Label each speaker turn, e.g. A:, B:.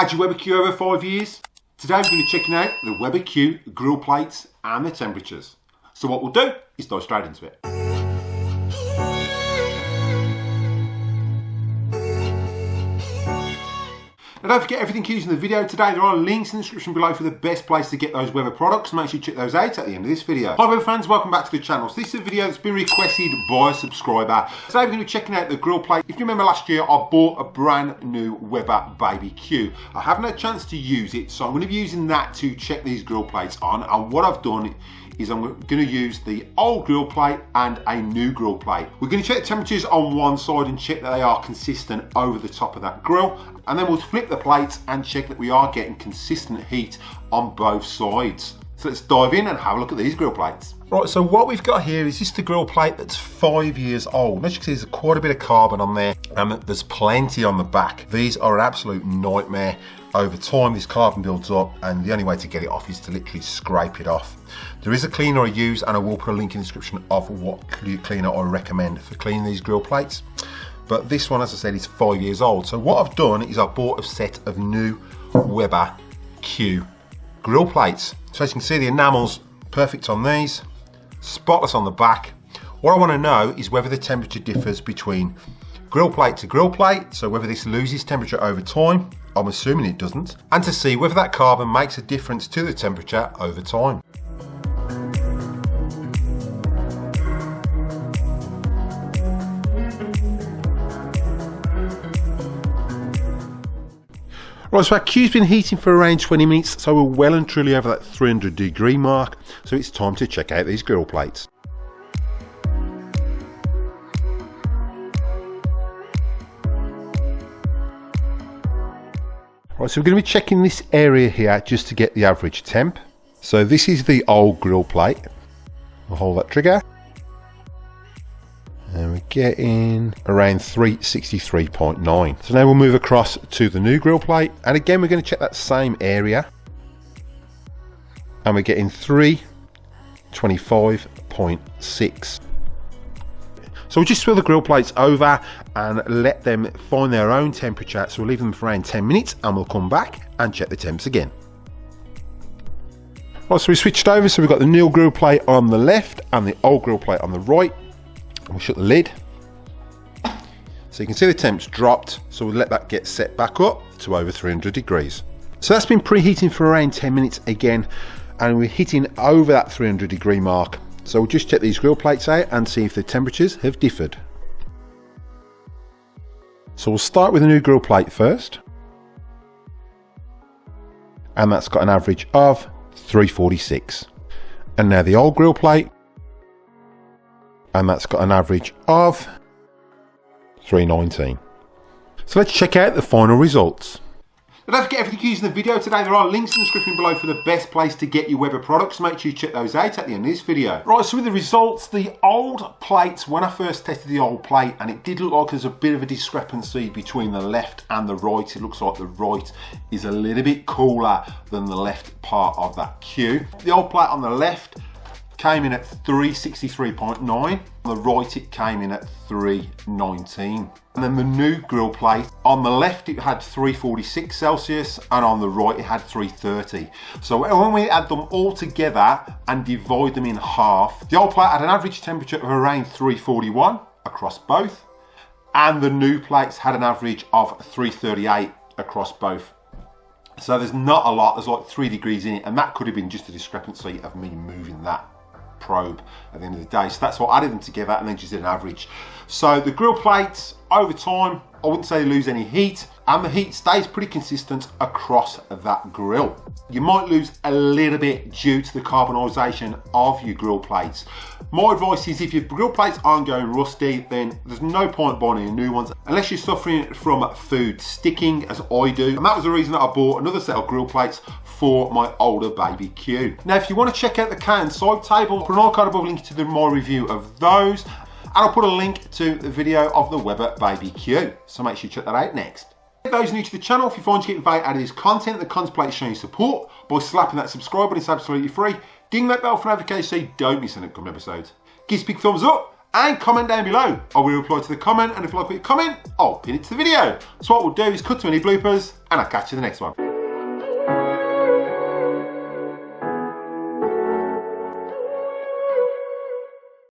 A: Had your Weber Q over 5 years? Today we're going to be checking out the Weber Q grill plates and the temperatures. So what we'll do is dive straight into it. Now don't forget everything used in the video today. There are links in the description below for the best place to get those Weber products. Make sure you check those out at the end of this video. Hi Weber fans, welcome back to the channel. So this is a video that's been requested by a subscriber. Today we're going to be checking out the grill plate. If you remember last year, I bought a brand new Weber Baby Q. I haven't had a chance to use it, so I'm going to be using that to check these grill plates on. And what I've done is I'm going to use the old grill plate and a new grill plate. We're going to check the temperatures on one side and check that they are consistent over the top of that grill. And then we'll flip the plates and check that we are getting consistent heat on both sides. So let's dive in and have a look at these grill plates. Right, so what we've got here is just the grill plate that's 5 years old. As you can see, there's quite a bit of carbon on there, and there's plenty on the back. These are an absolute nightmare. Over time, this carbon builds up, and the only way to get it off is to literally scrape it off. There is a cleaner I use, and I will put a link in the description of what cleaner I recommend for cleaning these grill plates. But this one, as I said, is 5 years old. So what I've done is I've bought a set of new Weber Q grill plates. So as you can see, the enamel's perfect on these, spotless on the back. What I want to know is whether the temperature differs between grill plate to grill plate, so whether this loses temperature over time. I'm assuming it doesn't, and to see whether that carbon makes a difference to the temperature over time. Right, so our Q's been heating for around 20 minutes, so we're well and truly over that 300-degree mark, so it's time to check out these grill plates. Right, so we're going to be checking this area here just to get the average temp. So this is the old grill plate. We'll hold that trigger. And we're getting around 363.9. So now we'll move across to the new grill plate. And again, we're going to check that same area. And we're getting 325.6. So we'll just swirl the grill plates over and let them find their own temperature. So we'll leave them for around 10 minutes and we'll come back and check the temps again. Right, so we switched over. So we've got the new grill plate on the left and the old grill plate on the right. We'll shut the lid. So you can see the temps dropped. So we'll let that get set back up to over 300 degrees. So that's been preheating for around 10 minutes again. And we're hitting over that 300-degree mark. So we'll just check these grill plates out and see if the temperatures have differed. So we'll start with the new grill plate first. And that's got an average of 346. And now the old grill plate. And that's got an average of 319. So let's check out the final results. Now don't forget everything used in the video today. There are links in the description below for the best place to get your Weber products. Make sure you check those out at the end of this video. Right, so with the results, the old plates, when I first tested the old plate, and it did look like there's a bit of a discrepancy between the left and the right. It looks like the right is a little bit cooler than the left part of that Q. The old plate on the left came in at 363.9. On the right it came in at 319. And then the new grill plate, on the left it had 346 Celsius and on the right it had 330. So when we add them all together and divide them in half, the old plate had an average temperature of around 341 across both, and the new plates had an average of 338 across both. So there's not a lot, there's like 3 degrees in it, and that could have been just a discrepancy of me moving that probe at the end of the day. So that's why I added them together and then just did an average. So the grill plates over time, I wouldn't say they lose any heat, and the heat stays pretty consistent across that grill. You might lose a little bit due to the carbonisation of your grill plates. My advice is if your grill plates aren't going rusty, then there's no point buying any new ones unless you're suffering from food sticking, as I do. And that was the reason that I bought another set of grill plates for my older Baby Q. Now, if you want to check out the can side table, put an archive above link to my review of those. And I'll put a link to the video of the Weber Baby Q. So make sure you check that out next. For those new to the channel, if you find you getting value out of this content, the contemplate showing support by slapping that subscribe button. It's absolutely free. Ding that bell for notifications so you don't miss an upcoming episode. Give us a big thumbs up and comment down below. I will reply to the comment, and if you like what you comment, I'll pin it to the video. So what we'll do is cut to any bloopers, and I'll catch you in the next one.